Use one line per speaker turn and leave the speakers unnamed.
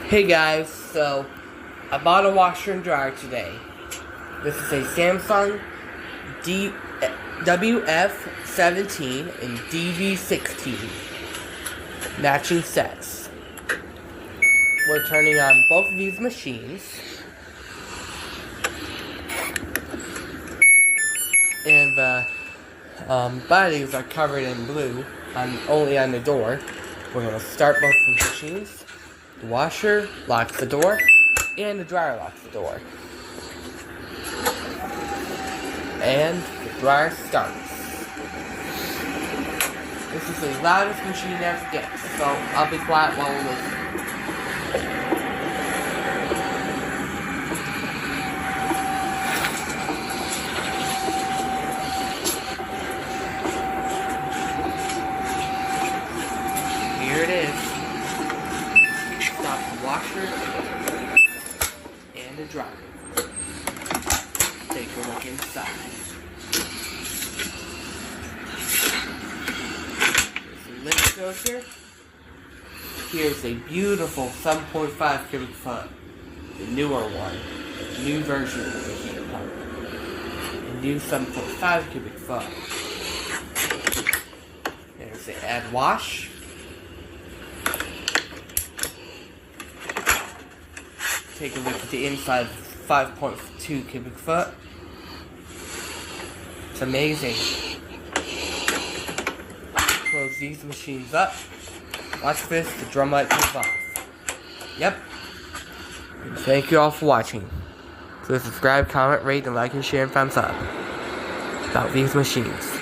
Hey guys, so I bought a washer and dryer today. This is a Samsung WF17 and DV16 matching sets. We're turning on both of these machines, and the bodies are covered in blue only on the door. We're going to start both of the machines. The washer locks the door, and the dryer locks the door. And the dryer starts. This is the loudest machine ever gets, so I'll be quiet while we listen. Here it is. Stop the washer and the dryer. Take a look inside. There's a lint filter. Here's a beautiful 7.5 cubic foot. The newer one. The new version of the heat pump. The new 7.5 cubic foot. There's the add wash. Take a look at the inside 5.2 cubic foot. It's amazing. Close these machines up. Watch this, the drum light comes off. Yep. And thank you all for watching. Please subscribe, comment, rate, and like and share and thumbs up about these machines.